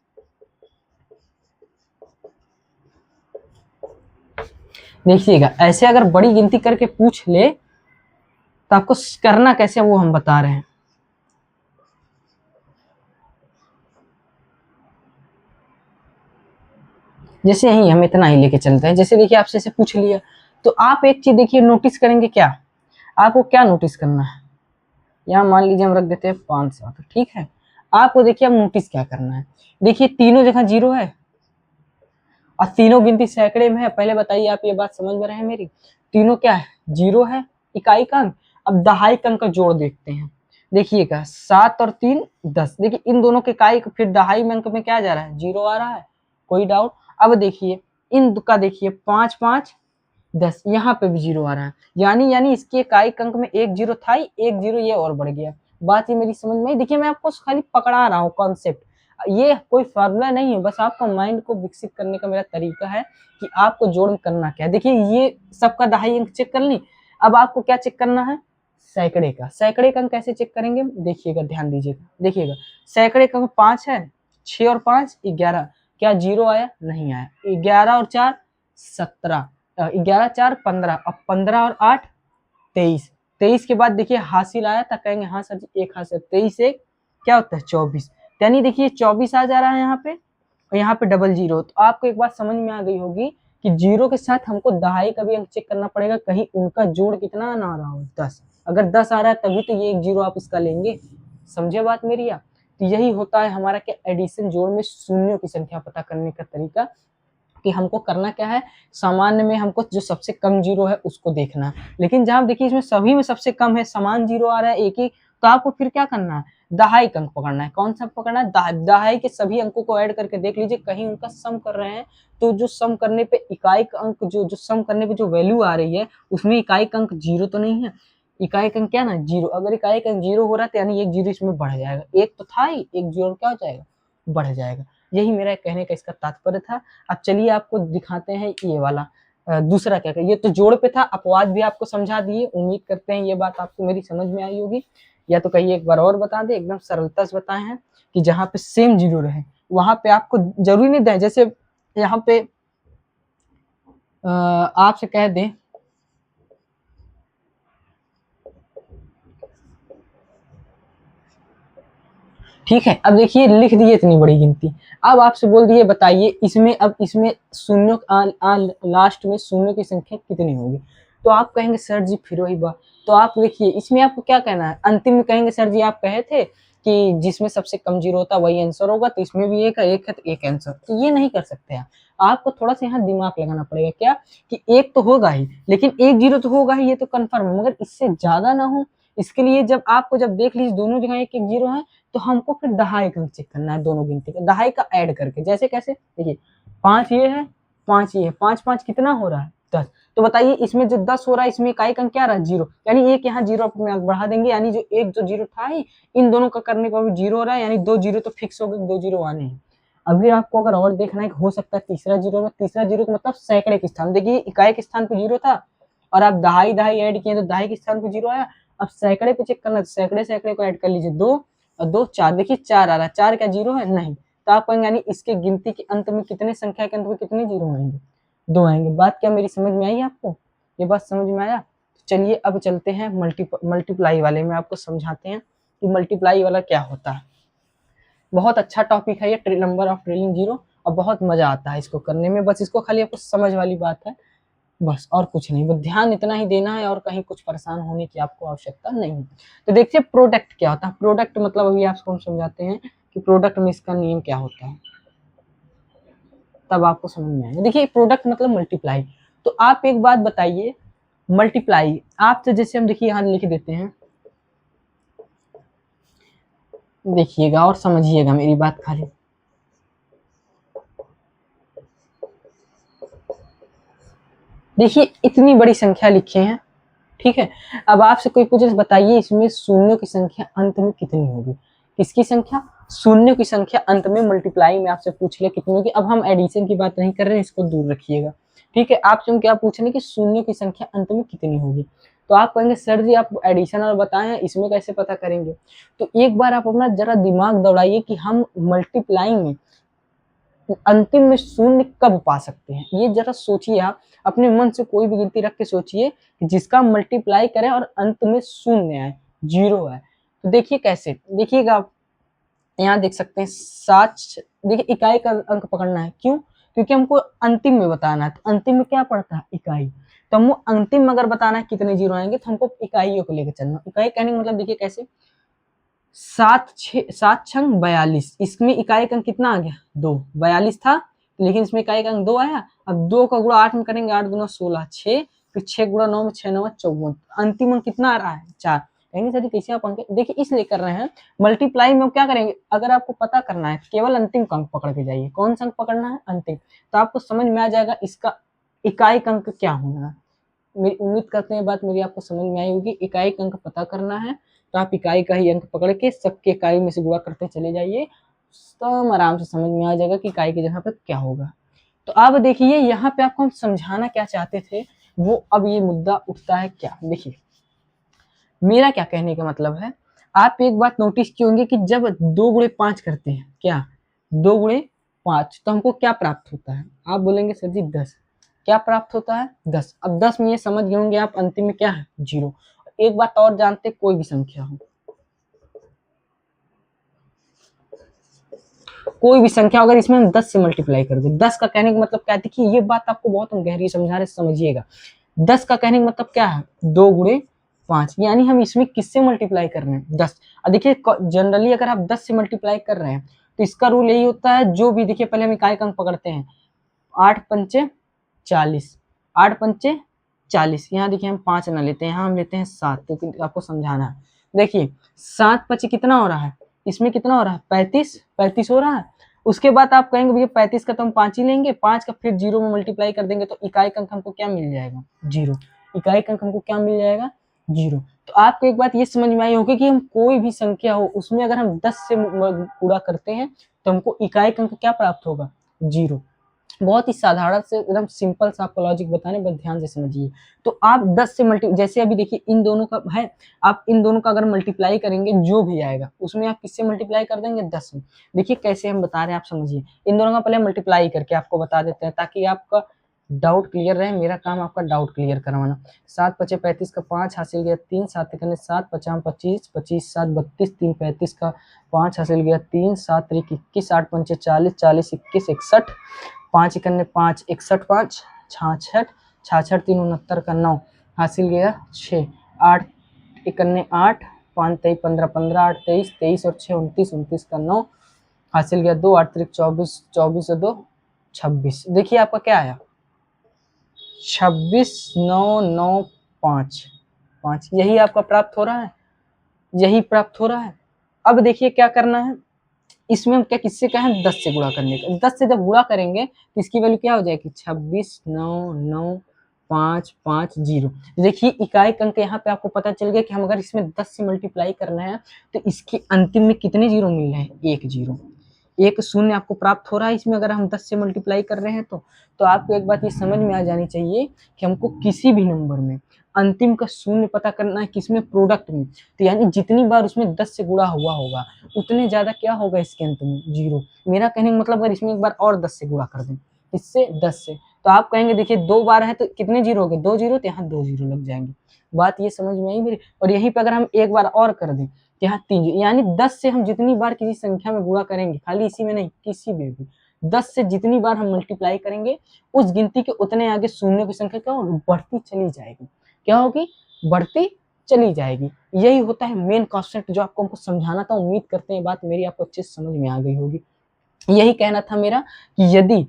देखिएगा ऐसे अगर बड़ी गिनती करके पूछ ले तो आपको करना कैसे वो हम बता रहे हैं। जैसे यही हम इतना ही लेके चलते हैं। जैसे देखिए आपसे ऐसे पूछ लिया तो आप एक चीज देखिए नोटिस करेंगे, क्या आपको क्या नोटिस करना है? यहाँ मान लीजिए हम रख देते हैं 5-7, ठीक है। आपको देखिए अब नोटिस क्या करना है, देखिए तीनों जगह जीरो है और तीनों गिनती सैकड़े में है। पहले बताइए आप ये बात समझ में रहे मेरी? तीनों क्या है? जीरो है, इकाई का अंक। अब दहाई का अंक का जोड़ देखते हैं। देखिएगा 7 और 3 10, देखिए इन दोनों के इकाई फिर दहाई में अंक में क्या जा रहा है? जीरो आ रहा है, कोई डाउट? अब देखिए इन का, देखिए 5 5 10, यहाँ पे भी जीरो आ रहा है, यानी इसके इकाई अंक में एक जीरो था ही, एक जीरो ये और बढ़ गया। बात ये मेरी समझ में आई? देखिए मैं आपको खाली पकड़ा रहा हूँ कॉन्सेप्ट, ये कोई फार्मूला नहीं है, बस आपका माइंड को विकसित करने का मेरा तरीका है कि आपको जोड़ में करना क्या है। देखिए ये सबका दहाई अंक चेक कर ली, अब आपको क्या चेक करना है? सैकड़े का। सैकड़े का अंक कैसे चेक करेंगे? देखिएगा, ध्यान दीजिएगा, देखिएगा सैकड़े का अंक 5 है, 6 और 5 11, क्या जीरो आया? नहीं आया। 11 और 4 17, 11 4 15, अब 15 और 8 23, 23 के बाद देखिए हासिल आया था, कहेंगे हाँ सर जी एक हासिल, 23 एक क्या होता है? 24, यानी देखिए 24 आ जा रहा है यहाँ पे, और यहाँ पे डबल जीरो। तो आपको एक बात समझ में आ गई होगी कि जीरो के साथ हमको दहाई का भी अंक चेक करना पड़ेगा, कहीं उनका जोड़ कितना ना आ रहा हो, 10। अगर 10 आ रहा है तभी तो ये एक जीरो आप इसका लेंगे। समझे बात मेरी आप? तो यही होता है हमारा क्या, एडिशन जोड़ में शून्यों की संख्या पता करने का तरीका, कि हमको करना क्या है, सामान्य में हमको जो सबसे कम जीरो है उसको देखना है। लेकिन जहां देखिए इसमें सभी में सबसे कम है, समान जीरो आ रहा है एक ही, तो आपको फिर क्या करना है? दहाई का अंक पकड़ना है। कौन सा पकड़ना है? दहाई के सभी अंकों को ऐड करके देख लीजिए, कहीं उनका सम कर रहे हैं तो जो सम करने पे इकाई का अंक, जो सम करने पे जो वैल्यू आ रही है उसमें इकाई का अंक जीरो तो नहीं है। इकाई का अंक क्या ना, जीरो। अगर इकाई का अंक जीरो हो रहा है तो यानी एक जीरो इसमें बढ़ जाएगा, एक तो था ही, एक जीरो क्या हो जाएगा? बढ़ जाएगा। यही मेरा कहने का इसका तात्पर्य था। अब चलिए आपको दिखाते हैं ये वाला दूसरा क्या, ये तो जोड़ पे था, अपवाद भी आपको समझा दिए। उम्मीद करते हैं ये बात आपको मेरी समझ में आई होगी, या तो कहिए एक बार और बता दे, एकदम सरलता से बताए हैं कि जहाँ पे सेम जीरो रहे वहां पे आपको जरूरी नहीं दें, जैसे यहाँ पे आपसे कह दें ठीक है। अब देखिए लिख दिए इतनी बड़ी गिनती, अब आपसे बोल दिए बताइए इसमें, अब इसमें शून्यों लास्ट में शून्यों की संख्या कितनी होगी? तो आप कहेंगे सर जी फिर वही बात। तो आप देखिए इसमें आपको क्या कहना है, अंतिम में कहेंगे सर जी आप कहे थे कि जिसमें सबसे कम जीरो होता वही आंसर होगा, तो इसमें भी एक है तो एक आंसर, तो ये नहीं कर सकते आप। आपको थोड़ा सा यहाँ दिमाग लगाना पड़ेगा, क्या कि एक तो होगा ही, लेकिन एक जीरो तो होगा ही, ये तो कंफर्म है, मगर इससे ज्यादा ना हो। इसके लिए जब आपको जब देख लीजिए दोनों जगह एक एक जीरो है, तो हमको फिर दहाई का चेक करना है, दोनों गिनती का दहाई का ऐड करके। जैसे कैसे? देखिए 5 ये है, 5 ये है, 5 5 कितना हो रहा है? 10। तो बताइए इसमें जो 10 हो रहा है इसमें इकाई का क्या रहा है? जीरो, यानी एक यहाँ जीरो अपने आप बढ़ा देंगे, यानी जो एक जो जीरो था ही इन दोनों का करने पर भी जीरो हो रहा है, यानी 2 जीरो तो फिक्स हो गए, 2 जीरो आने हैं। अभी आपको अगर और देखना है हो सकता है तीसरा जीरो में, तीसरा जीरो का मतलब सैकड़े के स्थान, देखिए इकाई के स्थान पे जीरो था और आप दहाई दहाई ऐड किए तो दहाई के स्थान पे जीरो आया। अब सैकड़े पे चेक करना, सैकड़े सैकड़े को ऐड कर लीजिए, 2 और 2 4, देखिए 4 आ रहा है, 4 क्या जीरो है? नहीं। तो आप कहेंगे यानी इसके गिनती के अंत में कितने संख्या के अंत में कितने जीरो आएंगे? 2 आएंगे। बात क्या मेरी समझ में आई आपको? ये बात समझ में आया? चलिए अब चलते हैं मल्टीप्लाई वाले में, आपको समझाते हैं कि मल्टीप्लाई वाला क्या होता है। बहुत अच्छा टॉपिक है ये, नंबर ऑफ ट्रेलिंग जीरो, और बहुत मजा आता है इसको करने में। बस इसको खाली आपको समझ वाली बात है, बस और कुछ नहीं, बस ध्यान इतना ही देना है और कहीं कुछ परेशान होने की आपको आवश्यकता नहीं है। तो देखिए प्रोडक्ट क्या होता है। प्रोडक्ट मतलब अभी आपको हम समझाते हैं कि प्रोडक्ट में इसका नियम क्या होता है, तब आपको समझ में आएगा। देखिए प्रोडक्ट मतलब मल्टीप्लाई। तो आप एक बात बताइए, मल्टीप्लाई आप तो जैसे हम देखिए यहाँ लिख देते हैं, देखिएगा और समझिएगा मेरी बात खाली। देखिए इतनी बड़ी संख्या लिखे हैं, ठीक है। अब आपसे कोई पूछे बताइए इसमें शून्यों की संख्या अंत में कितनी होगी? किसकी संख्या? शून्य की संख्या अंत में मल्टीप्लाई में आपसे पूछ ले कितनी होगी। अब हम एडिशन की बात नहीं कर रहे हैं, इसको दूर रखिएगा, ठीक है। आपसे हम क्या पूछ रहे हैं कि शून्य की संख्या अंत में कितनी होगी। तो आप कहेंगे सर जी आप एडिशन और बताएं, इसमें कैसे पता करेंगे। तो एक बार आप अपना जरा दिमाग दौड़ाइए कि हम मल्टीप्लाई में अंतिम में शून्य कब पा सकते हैं। ये जरा सोचिए, आप अपने मन से कोई भी गिनती रख के सोचिए कि जिसका मल्टीप्लाई करें और अंत में शून्य आए, जीरो आए। तो देखिए कैसे, देखिएगा आप यहाँ देख सकते हैं 7, देखिए इकाई का अंक पकड़ना है, क्यों, क्योंकि हमको अंतिम में बताना है। तो अंतिम में क्या पड़ता है, इकाई। तो हमको अंतिम में अगर बताना है कितने जीरो आएंगे तो हमको इकाइयों को लेकर चलना। इकाई कहने का मतलब देखिए कैसे, 7 छंग 42, इसमें इकाई का अंक कितना आ गया, 2, 42 था लेकिन इसमें इकाई का अंक 2 आया। अब 2 का गुणा 8 में करेंगे, 8 दूना 16, 6, फिर 6 गुणा 9 में 6 9 54, अंतिम अंक कितना आ रहा है, 4। कहेंगे सर कैसे आप अंक, देखिए इसलिए कर रहे हैं मल्टीप्लाई में। क्या करेंगे, अगर आपको पता करना है केवल अंतिम का अंक पकड़ के जाइए। कौन सा अंक पकड़ना है, अंतिम। तो आपको समझ में आ जाएगा इसका इकाई का अंक क्या होना है। मेरी उम्मीद करते हैं बात मेरी आपको समझ में आई होगी। इकाई का अंक पता करना है तो आप इकाई का ही अंक पकड़ के सबके इकाई में से गुणा करते चले जाइए, तो आराम से समझ में आ जाएगा कि इकाई की जगह पे क्या होगा। तो अब देखिए यहाँ पे आपको हम समझाना क्या चाहते थे, वो अब ये मुद्दा उठता है क्या। देखिए मेरा क्या कहने का मतलब है, आप एक बात नोटिस की होंगे कि जब 2 गुणे 5 करते हैं, क्या 2 गुणे 5, तो हमको क्या प्राप्त होता है। आप बोलेंगे सर जी 10, क्या प्राप्त होता है, 10। अब 10 में ये समझ गए होंगे आप अंतिम में क्या है, 0। एक बात और जानते, कोई भी संख्या हो, कोई भी संख्या अगर इसमें हम 10 से मल्टीप्लाई कर दे, 10 का कहने का मतलब क्या है, देखिए ये बात आपको बहुत हम गहरी समझा रहे, समझिएगा। 10 का कहने का मतलब क्या है, 2 गुणे 5, यानी हम इसमें किससे मल्टीप्लाई कर रहे हैं, 10। और देखिए जनरली अगर आप 10 से मल्टीप्लाई कर रहे हैं तो इसका रूल यही होता है, जो भी देखिए पहले हम इकाई का अंक पकड़ते हैं, 8 पंचे 40, 8 पंचे 40, यहाँ देखिए हम 5 ना लेते हैं, यहाँ हम लेते हैं 7, क्योंकि आपको समझाना है। देखिए 7 पचे कितना हो रहा है, इसमें कितना हो रहा है, 35, 35 हो रहा है। उसके बाद आप कहेंगे भैया 35 का तो हम 5 ही लेंगे, 5 का फिर 0 में मल्टीप्लाई कर देंगे तो इकाई का अंक हमको क्या मिल जाएगा, 0। इकाई का अंक हमको क्या मिल जाएगा, 0। तो आपको एक बात ये समझ में आई होगी कि हम कोई भी संख्या हो उसमें अगर हम 10 से पूरा करते हैं तो हमको इकाई का अंक क्या प्राप्त होगा, 0। बहुत ही साधारण से एकदम सिंपल सा आपको लॉजिक बताने, बस ध्यान से समझिए। तो आप 10 से मल्टी, जैसे अभी देखिए इन दोनों का है, आप इन दोनों का अगर मल्टीप्लाई करेंगे जो भी आएगा उसमें आप किससे मल्टीप्लाई कर देंगे, 10 में। देखिए कैसे हम बता रहे हैं, आप समझिए। इन दोनों का पहले मल्टीप्लाई करके आपको बता देते हैं ताकि आपका डाउट क्लियर रहे, मेरा काम आपका डाउट क्लियर करवाना। 7 पचे 35 का 5 हासिल गया 3, 7 तिकने 7, 50 25, 25 7 32, 3 35 का 5 हासिल गया 3, 7 त्रिक 21, 8 पंचे 40, 40 21 61, 5 इकन्ने 5, 61 5, 66, 66 3 69 का 9 हासिल गया 6, 8 इकन्ने 8, 5 23 15 15, 8 23, 23 और 6 29, 29 का 9 हासिल गया 2, 8 त्रिक 24, 24 और 2 26। देखिए आपका क्या आया, 26 9 9 5 5, यही आपका प्राप्त हो रहा है, यही प्राप्त हो रहा है। अब देखिए क्या करना है, इसमें हम क्या किससे कहें, 10 से गुणा करने का। 10 से जब गुणा करेंगे तो इसकी वैल्यू क्या हो जाएगी, 26 9 9 5 5 0। देखिए इकाई का अंक यहाँ पे आपको पता चल गया कि हम अगर इसमें 10 से मल्टीप्लाई करना है तो इसके अंतिम में कितने जीरो मिल रहे हैं, 1 जीरो, एक शून्य आपको प्राप्त हो रहा है इसमें अगर हम 10 से मल्टीप्लाई कर रहे हैं तो आपको एक बात ये समझ में आ जानी चाहिए कि हमको किसी भी नंबर में अंतिम का शून्य पता करना है, किसमें, प्रोडक्ट में। तो यानी जितनी बार उसमें 10 से गुणा हुआ होगा उतने ज्यादा क्या होगा इसके अंत में, 0। मेरा कहने का मतलब अगर इसमें एक बार और 10 से गुणा कर दें, इससे 10 से, तो आप कहेंगे देखिए 2 बार है तो कितने जीरो हो गए, 2 जीरो, तो यहाँ 2 जीरो लग जाएंगे। बात ये समझ में आई मेरी। और यहीं पे अगर हम एक बार और कर दें तो यहाँ 3 जीरो, यानी 10 से हम जितनी बार किसी संख्या में गुणा करेंगे, खाली इसी में नहीं किसी में भी 10 से जितनी बार हम मल्टीप्लाई करेंगे उस गिनती के उतने आगे शून्य की संख्या क्या होगी, बढ़ती चली जाएगी। क्या होगी, बढ़ती चली जाएगी। यही होता है मेन कॉन्सेप्ट जो आपको हमको समझाना था। उम्मीद करते हैं बात मेरी आपको अच्छे से समझ में आ गई होगी। यही कहना था मेरा कि यदि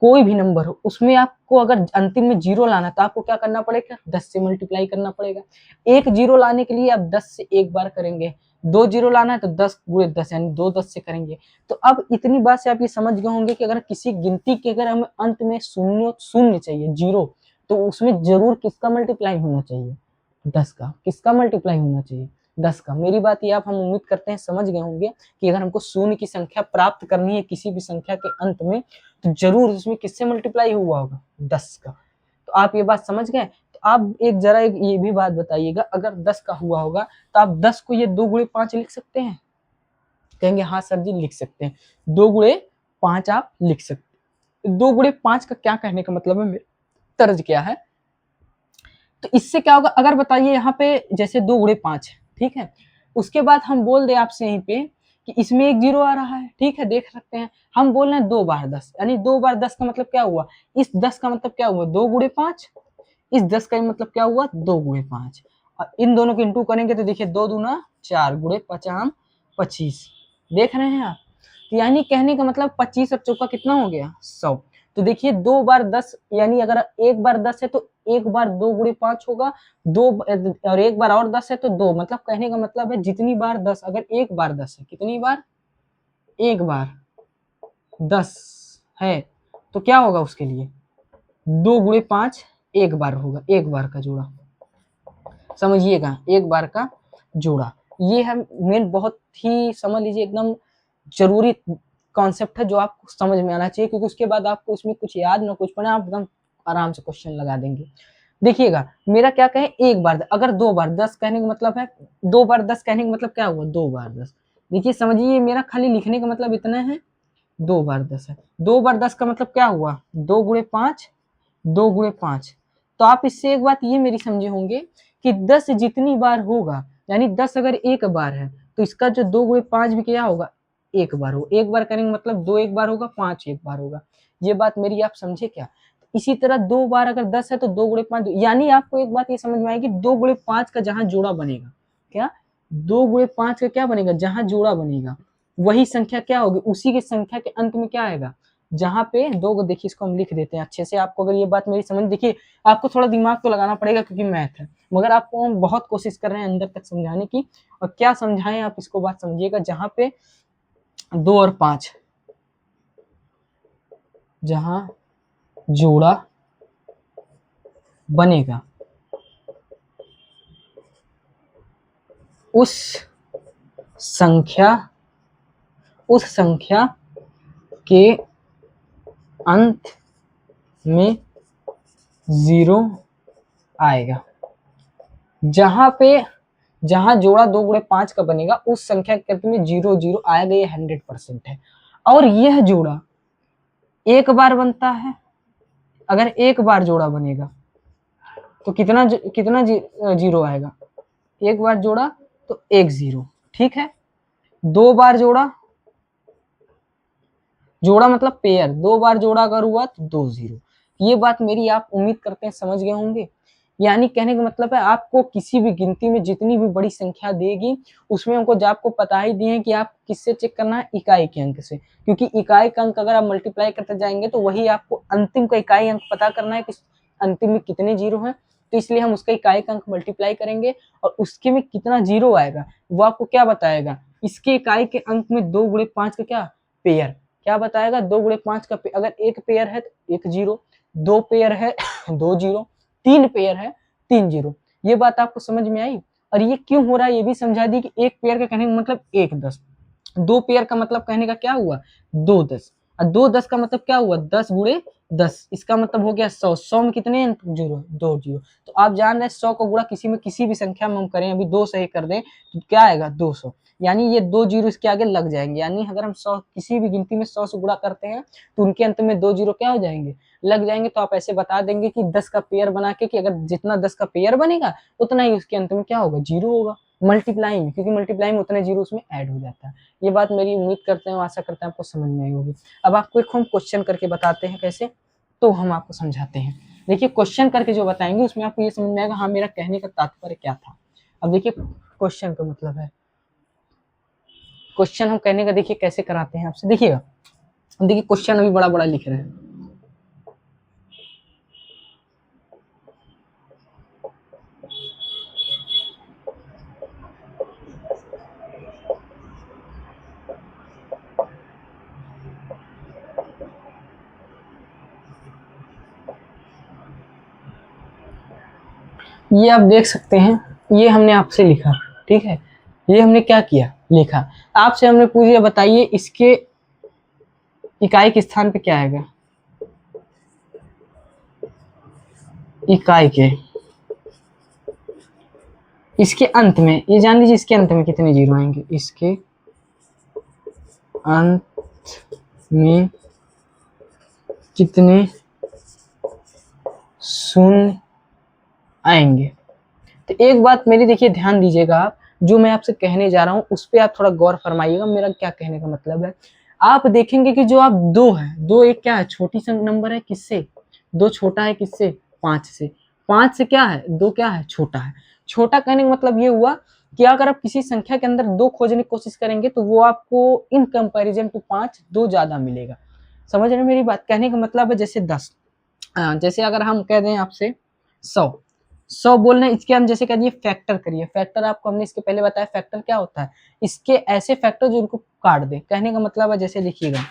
कोई भी नंबर हो उसमें आपको अगर अंतिम में जीरो लाना तो आपको क्या करना पड़ेगा, 10 से मल्टीप्लाई करना पड़ेगा। एक जीरो लाने के लिए आप 10 से एक बार करेंगे, 2 जीरो लाना है तो 10 गुणे 10 यानी 2 10 से करेंगे। तो अब इतनी बात से आप ये समझ गए होंगे कि अगर किसी गिनती के अगर हमें अंत में शून्य शून्य चाहिए, जीरो, तो उसमें जरूर किसका मल्टीप्लाई होना चाहिए, 10 का। किसका मल्टीप्लाई होना चाहिए, 10 का। मेरी बात ये आप हम उम्मीद करते हैं समझ गए होंगे कि अगर हमको शून्य की संख्या प्राप्त करनी है किसी भी संख्या के अंत में, तो जरूर उसमें किससे मल्टीप्लाई हुआ होगा, 10 का। तो आप ये बात समझ गए। तो आप जरा ये भी बात बताइएगा, अगर 10 का हुआ होगा तो आप 10 को ये 2 गुणे 5 लिख सकते हैं? कहेंगे हाँ सर जी लिख सकते हैं, 2 गुणे 5 आप लिख सकते हैं। 2 गुणे 5 का क्या कहने का मतलब है, तर्ज क्या है? तो इससे क्या होगा, अगर बताइए यहाँ पे जैसे 2 गुणे 5 है, ठीक है, उसके बाद हम बोल दे आपसे यहीं पे कि इसमें एक जीरो आ रहा है, ठीक है, देख सकते हैं। हम बोल रहे हैं 2 बार 10, यानी 2 बार 10 का मतलब क्या हुआ, इस 10 का मतलब क्या हुआ 2 गुणे 5, इस 10 का मतलब क्या हुआ 2 गुणे 5, और इन दोनों को इंटू करेंगे तो देखिए 2 दूना 4 गुणे 5 25, देख रहे हैं आप। तो यानी कहने का मतलब 25 और चौका कितना हो गया 100। तो देखिए 2 बार 10, यानी अगर 1 बार 10 है तो 1 बार 2 गुणे 5 होगा, 2 और 1 बार और 10 है तो 2, मतलब कहने का मतलब है जितनी बार 10, अगर 1 बार 10 है, कितनी बार 1 बार 10 है तो क्या होगा उसके लिए 2 गुणे 5 1 बार होगा, 1 बार का जोड़ा, समझिएगा 1 बार का जोड़ा। ये है मेन, बहुत ही समझ लीजिए एकदम जरूरी कॉन्सेप्ट है जो आपको समझ में आना चाहिए, क्योंकि उसके बाद आपको उसमें कुछ याद ना कुछ पड़े, आप एकदम आराम से क्वेश्चन लगा देंगे। देखिएगा मेरा क्या कहे 1 बार, अगर 2 बार 10 कहने का मतलब है, 2 बार 10 कहने का मतलब क्या हुआ 2 बार 10। देखिए समझिए मेरा खाली लिखने का मतलब इतना है, 2 बार 10 है, 2 बार 10 का मतलब क्या हुआ 2 गुणे 5, 2 गुणे 5। तो आप इससे एक बात ये मेरी समझे होंगे कि 10 जितनी बार होगा, यानी 10 अगर 1 बार है तो इसका जो 2 गुणे 5 भी क्या होगा 1 बार होगा। 1 बार करेंगे मतलब 2 1 बार होगा, 5 1 बार होगा। ये बात मेरी आप समझे क्या? इसी तरह 2 बार अगर 10 है तो 2 गुणे 5, यानी आपको एक बात ये समझ में आएगी 2 गुणे 5 का जहां जोड़ा बनेगा, क्या 2 गुणे 5 का क्या बनेगा, जहां जोड़ा बनेगा वही संख्या क्या होगी, उसी की संख्या के अंत में क्या आएगा, जहां पे 2 को, देखिए इसको हम लिख देते हैं अच्छे से आपको, अगर ये बात मेरी समझ, देखिए आपको थोड़ा दिमाग तो लगाना पड़ेगा क्योंकि मैथ है, मगर आपको हम बहुत कोशिश कर रहे हैं अंदर तक समझाने की। और क्या समझाएं आप इसको बात समझिएगा, जहां पे 2 और 5 जहां जोड़ा बनेगा उस संख्या के अंत में 0 आएगा। जहां जोड़ा 2 गुणे 5 का बनेगा उस संख्या के अंत में 0 0 आएगा, ये 100% है। और यह जोड़ा एक बार बनता है, अगर एक बार जोड़ा बनेगा तो कितना जीरो आएगा, एक बार जोड़ा तो 1 0, ठीक है। 2 बार जोड़ा मतलब पेयर, 2 बार जोड़ा अगर हुआ तो 2 0। ये बात मेरी आप उम्मीद करते हैं समझ गए होंगे। यानी कहने का मतलब है आपको किसी भी गिनती में जितनी भी बड़ी संख्या देगी उसमें हमको जो आपको पता ही दिए कि आप किससे चेक करना है, इकाई के अंक से, क्योंकि इकाई का अंक अगर आप मल्टीप्लाई करते जाएंगे तो वही आपको अंतिम का इकाई अंक पता करना है कि अंतिम में कितने जीरो हैं, तो इसलिए हम उसका इकाई का अंक मल्टीप्लाई करेंगे और उसके में कितना जीरो आएगा वो आपको क्या बताएगा, इसके इकाई के अंक में 2 गुणे 5 का क्या पेयर, क्या बताएगा 2 गुणे 5 का अगर एक पेयर है तो 1 जीरो, 2 पेयर है 2 जीरो, 3 पेयर है 3 जीरो। ये बात आपको समझ में आई? और ये क्यों हो रहा है ये भी समझा दी कि एक पेयर का कहने का मतलब 1 10, 2 पेयर का मतलब कहने का क्या हुआ 2 10, और 2 10 का मतलब क्या हुआ 10 गुणे 10, इसका मतलब हो गया 100, 100 में कितने जीरो 2 जीरो। तो आप जान रहे हैं 100 को गुणा किसी में किसी भी संख्या में हम करें, अभी 2 से ही कर दें तो क्या आएगा 200, यानी ये 2 जीरो इसके आगे लग जाएंगे, यानी अगर हम 100 किसी भी गिनती में 100 से गुणा करते हैं तो उनके अंत में 2 जीरो क्या हो जाएंगे लग जाएंगे। तो आप ऐसे बता देंगे कि 10 का पेयर बना के कि अगर जितना 10 का पेयर बनेगा उतना ही उसके अंत में क्या होगा जीरो होगा, मल्टीप्लाई में, क्योंकि मल्टीप्लाई में उतने जीरो उसमें ऐड हो जाता है। ये बात मेरी उम्मीद करते हैं, आशा करते हैं आपको समझ में आई होगी। अब आपको एक हम क्वेश्चन करके बताते हैं कैसे, तो हम आपको समझाते हैं। देखिए क्वेश्चन करके जो बताएंगे उसमें आपको ये समझ में आएगा हाँ मेरा कहने का तात्पर्य क्या था। अब देखिए क्वेश्चन का मतलब है, क्वेश्चन हम कहने का देखिए कैसे कराते हैं आपसे, देखिएगा देखिए क्वेश्चन अभी बड़ा बड़ा लिख रहे हैं। ये आप देख सकते हैं, ये हमने आपसे लिखा ठीक है, ये हमने क्या किया, लिखा। आपसे हमने पूछ दिया बताइए इसके इकाई के स्थान पे क्या आएगा, इकाई के इसके अंत में, ये जान लीजिए इसके अंत में कितने जीरो आएंगे, इसके अंत में कितने शून्य आएंगे। तो एक बात मेरी देखिए ध्यान दीजिएगा आप, जो मैं आपसे कहने जा रहा हूँ उस पर आप थोड़ा गौर फरमाइएगा, मेरा क्या कहने का मतलब है। आप देखेंगे कि जो आप दो है, दो एक क्या है, छोटी संख्या नंबर है, किससे, दो छोटा है किससे, 5 से, 5 से क्या है, दो क्या है, छोटा है। छोटा कहने का मतलब ये हुआ कि अगर आप किसी संख्या के अंदर दो खोजने की कोशिश करेंगे तो वो आपको इन कंपैरिजन टू 5 दो ज्यादा मिलेगा। समझ रहे हैं मेरी बात, कहने का मतलब है जैसे 10, जैसे अगर हम कह दें आपसे 100 बोल रहे हैं, इसके हम जैसे कह दिए फैक्टर करिए, फैक्टर आपको हमने इसके पहले बताया फैक्टर क्या होता है, इसके ऐसे फैक्टर जो इनको काट दे। कहने का मतलब है जैसे देखिएगा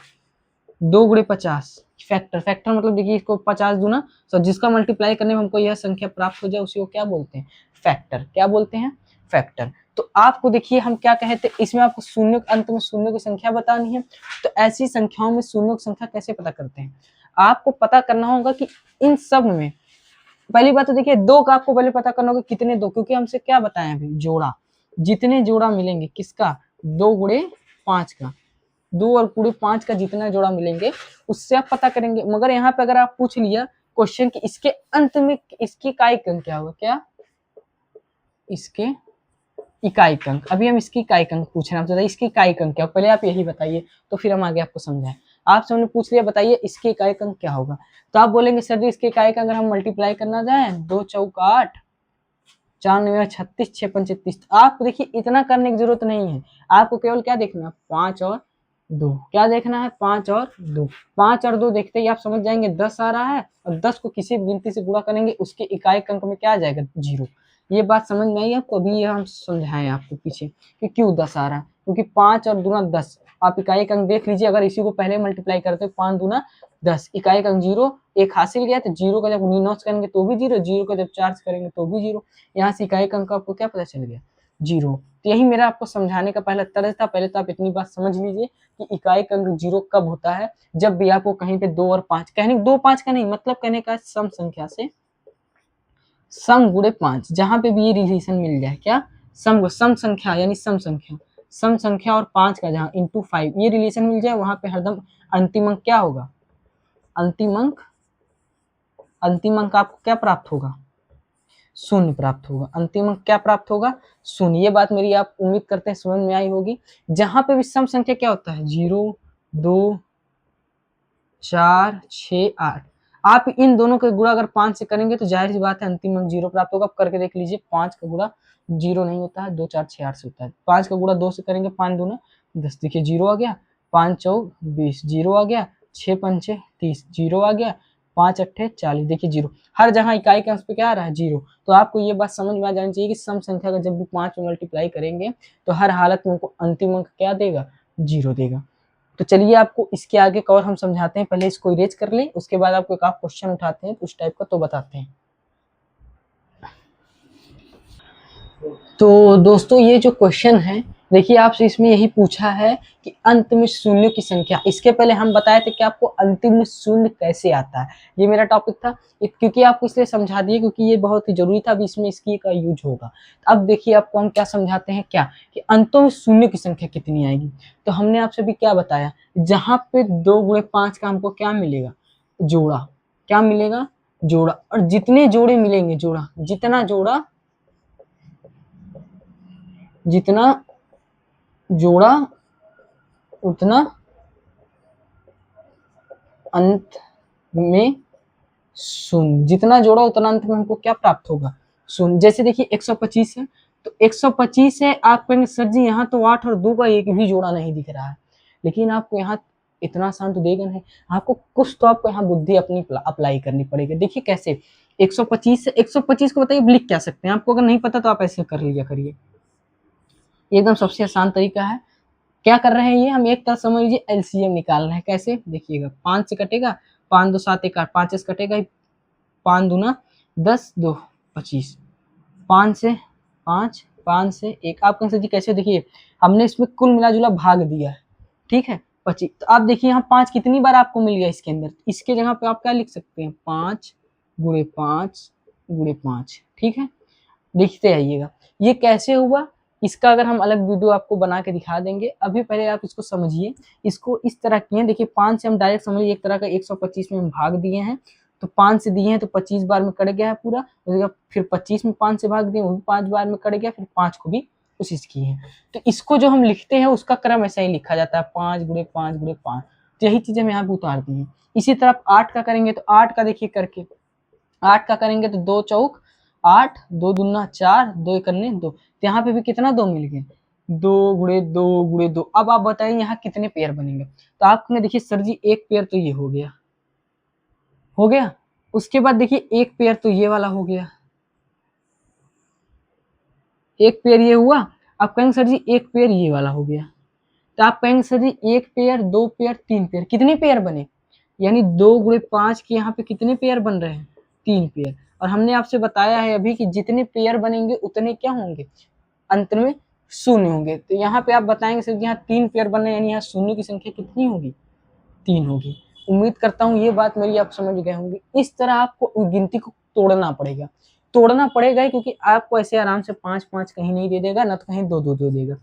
2 × 50 फैक्टर, फैक्टर मतलब देखिए इसको 50 दूना तो जिसका मल्टीप्लाई करने में हमको यह संख्या प्राप्त हो जाए उसी को क्या बोलते हैं, फैक्टर। क्या बोलते हैं, फैक्टर। तो आपको देखिए हम क्या कहे थे, इसमें आपको शून्य अंत में शून्य की संख्या बतानी है। तो ऐसी संख्याओं में शून्य की संख्या कैसे पता करते हैं, आपको पता करना होगा कि इन सब में पहली बात तो देखिए दो का आपको पहले पता करना होगा कितने दो, क्योंकि हमसे क्या बताया अभी, जोड़ा, जितने जोड़ा मिलेंगे किसका, 2 × 5 का, 2 और पूरे 5 का जितना जोड़ा मिलेंगे उससे आप पता करेंगे। मगर यहाँ पे अगर आप पूछ लिया क्वेश्चन कि इसके अंत में इसकी इकाई अंक क्या होगा, क्या इसके इकाई अंक, अभी हम इसकी इकाई अंक पूछ रहे हैं आपसे, इसकी इकाई अंक क्या, पहले आप यही बताइए तो फिर हम आगे आपको समझाएं। आपसे हमने पूछ लिया बताइए इसके इकाई अंक क्या होगा, तो आप बोलेंगे सर जी इसके इकाई का अगर हम मल्टीप्लाई करना जाए 2 चौक 8, 4 9 36, 6 5 33, आप देखिए इतना करने की जरूरत नहीं है, आपको केवल क्या देखना है, 5 और 2, क्या देखना है, 5 और 2, 5 और 2 देखते ही आप समझ जाएंगे 10 आ रहा है, और 10 को किसी भी गिनती से गुणा करेंगे उसके इकाई अंक में क्या आ जाएगा, 0। ये बात समझ में आई आपको, अभी ये हम समझाएं आपको पीछे कि क्यों 10 आ रहा है, क्योंकि 5 और दूना 10, आप इकाई अंक देख लीजिए, अगर इसी को पहले मल्टीप्लाई करते 5 दूना 10, इकाई अंक 0, एक हासिल गया, तो 0 का जब 9 करेंगे तो भी 0, 0 का जब 4 करेंगे तो भी 0, यहाँ से इकाई अंक आपको क्या पता चल गया, 0। तो यही मेरा आपको समझाने का पहला तर्ज था, पहले तो आप इतनी बात समझ लीजिए कि इकाई अंक 0 कब होता है, जब भी आपको कहीं पे 2 और 5 कहने, 2 5 का नहीं मतलब कहने का सम संख्या से सम गुणे 5, जहां पे भी ये रिलेशन मिल जाए, क्या सम संख्या यानी सम संख्या और 5 का जहां इंटू 5 ये रिलेशन मिल जाए, वहां पे हरदम अंतिम अंक क्या होगा, अंतिम अंक आपको क्या प्राप्त होगा, शून्य प्राप्त होगा, अंतिम अंक क्या प्राप्त होगा, शून्य। ये बात मेरी आप उम्मीद करते हैं समझ में आई होगी। जहां पे भी सम संख्या क्या होता है, 0 2 4 6 8, आप इन दोनों का गुणा अगर 5 से करेंगे तो जाहिर सी बात है अंतिम अंक 0 प्राप्त होगा। आप करके देख लीजिए, 5 का गुणा 0 नहीं होता है, 2 4 6 8 से होता है। 5 का गुणा 2 से करेंगे, 5 दूना 10, देखिए 0 आ गया, 5 चौक 20, 0 आ गया, 6 पंचे 30, 0 आ गया, 5 अट्ठे 40, देखिए 0। हर जहाँ इकाई के अंश पे क्या आ रहा है, 0। तो आपको ये बात समझ में आ जानी चाहिए कि सम संख्या का जब भी 5 में मल्टीप्लाई करेंगे तो हर हालत में उनको अंतिम अंक क्या देगा, 0 देगा। तो चलिए आपको इसके आगे का और हम समझाते हैं, पहले इसको इरेज कर लें, उसके बाद आपको एक आप क्वेश्चन उठाते हैं उस टाइप का तो बताते हैं। तो दोस्तों ये जो क्वेश्चन है देखिए, आपसे इसमें यही पूछा है कि अंत में शून्य की संख्या, इसके पहले हम बताए थे कि आपको अंतिम में शून्य कैसे आता है, ये मेरा टॉपिक था, क्योंकि आपको इसलिए समझा दिए क्योंकि ये बहुत ही जरूरी था, अभी इसमें इसकी का यूज होगा। अब देखिए आपको हम क्या समझाते हैं, क्या कि अंतों में शून्य की संख्या कितनी आएगी। तो हमने आपसे भी क्या बताया, जहां पे 2 × 5 का हमको क्या मिलेगा, जोड़ा, क्या मिलेगा, जोड़ा, और जितने जोड़े मिलेंगे, जोड़ा, जितना जोड़ा उतना अंत में शून्य, जितना जोड़ा उतना अंत में हमको क्या प्राप्त होगा, शून्य। जैसे देखिए 125 है, तो 125 है, आप कहेंगे सर जी यहाँ तो 8 और 2 का एक भी जोड़ा नहीं दिख रहा है, लेकिन आपको यहाँ इतना आसान तो देगा नहीं, आपको कुछ तो आपको यहाँ बुद्धि अपनी अप्लाई करनी पड़ेगी। देखिए कैसे, 125 से 125 को बताइए लिख क्या सकते हैं, आपको अगर नहीं पता तो आप ऐसे कर लिया करिए, एकदम सबसे आसान तरीका है। क्या कर रहे हैं ये, हम एक तरह समझ लीजिए एलसीएम निकाल रहे हैं। कैसे देखिएगा, 5 से कटेगा, 5 2 7 1 8, 5 से कटेगा, 5 दूना 10, 2 25, 5 से 5 5 से 1 आप कहेंगे सर जी कैसे, देखिए हमने इसमें कुल मिला जुला भाग दिया है, ठीक है 25। तो आप देखिए यहाँ 5 कितनी बार आपको मिल गया इसके अंदर, इसके जगह पे आप क्या लिख सकते हैं 5 गुणे 5 गुणे 5, ठीक है। देखते आइएगा ये कैसे हुआ, इसका अगर हम अलग वीडियो आपको बना के दिखा देंगे, अभी पहले आप इसको समझिए। इसको इस तरह किए, देखिए 5 से हम डायरेक्ट समझिए एक तरह का 125 में हम भाग दिए हैं, तो 5 से दिए हैं तो 25 बार में कट गया है पूरा, फिर 25 में 5 से भाग दिए, वो भी 5 बार में कट गया, फिर 5 को भी कोशिश की है। तो इसको जो हम लिखते हैं उसका क्रम ऐसा ही लिखा जाता है 5 गुणे 5 गुणे 5। तो यही चीजें हम यहाँ पे उतार दी हैं। इसी तरह 8 का करेंगे तो 8 का देखिए करके, 8 का करेंगे तो 2 चौक 8, 2 दूना 4, 2 एकन्ने 2, तो यहाँ पे भी कितना 2 मिल गए, 2 गुणे 2 गुणे 2। अब आप बताइए यहाँ कितने पेयर बनेंगे, तो आपने देखिए सर जी एक पेयर तो ये हो गया, उसके बाद देखिए एक पेयर तो ये वाला हो गया, एक पेयर ये हुआ। आप कहेंगे सर जी एक पेयर ये वाला हो गया, तो आप कहेंगे सर जी एक पेयर, 2 पेयर, 3 पेयर, कितने पेयर बने, यानी 2 गुणे 5 के यहाँ पे कितने पेयर बन रहे हैं, 3 पेयर। और हमने आपसे बताया है अभी कि जितने पेयर बनेंगे उतने क्या होंगे, अंत में शून्य होंगे। तो यहाँ पे आप बताएंगे सर यहाँ 3 पेयर बने, यानी यहाँ शून्य की संख्या कितनी होगी, 3 होगी। उम्मीद करता हूँ ये बात मेरी आप समझ गए होंगे। इस तरह आपको गिनती को तोड़ना पड़ेगा ही, क्योंकि आपको ऐसे आराम से 5-5 कहीं नहीं दे देगा, ना तो कहीं 2-2 दे देगा,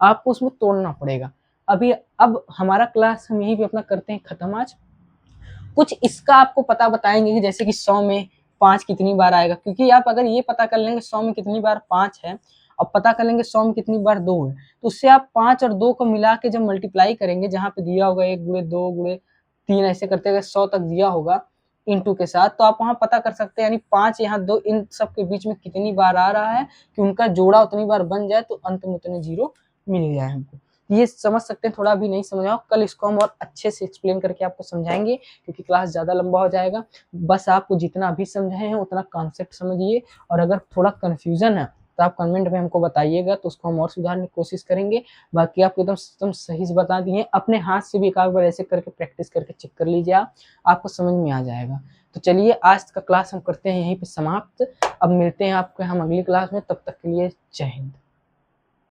आपको उसमें तोड़ना पड़ेगा। अब हमारा क्लास हम यहीं पे अपना करते हैं खत्म आज। कुछ इसका आपको पता बताएंगे कि जैसे कि 100 में 5 कितनी बार आएगा, क्योंकि आप अगर ये पता कर लेंगे 100 में कितनी बार 5 है, और पता कर लेंगे 100 में कितनी बार 2 है, तो उससे आप 5 और 2 को मिला के जब मल्टीप्लाई करेंगे, जहाँ पे दिया होगा 1 गुणे 2 गुणे 3 ऐसे करते हुए 100 तक दिया होगा इंटू के साथ, तो आप वहां पता कर सकते हैं, यानी 5 यहाँ 2 इन सब के बीच में कितनी बार आ रहा है कि उनका जोड़ा उतनी बार बन जाए, तो अंत में उतने जीरो मिल जाए हमको। ये समझ सकते हैं, थोड़ा अभी नहीं समझ आओ, कल इसको हम और अच्छे से एक्सप्लेन करके आपको समझाएंगे, क्योंकि क्लास ज़्यादा लंबा हो जाएगा। बस आपको जितना अभी समझाए हैं उतना कॉन्सेप्ट समझिए, और अगर थोड़ा कन्फ्यूजन है तो आप कमेंट में हमको बताइएगा, तो उसको हम और सुधारने की कोशिश करेंगे। बाकी आपको एकदम सही से बता दिए, अपने हाथ से भी एक आध बार ऐसे करके प्रैक्टिस करके चेक कर लीजिए, आपको समझ में आ जाएगा। तो चलिए आज का क्लास हम करते हैं यहीं पे समाप्त। अब मिलते हैं आपको हम अगली क्लास में, तब तक के लिए जय हिंद।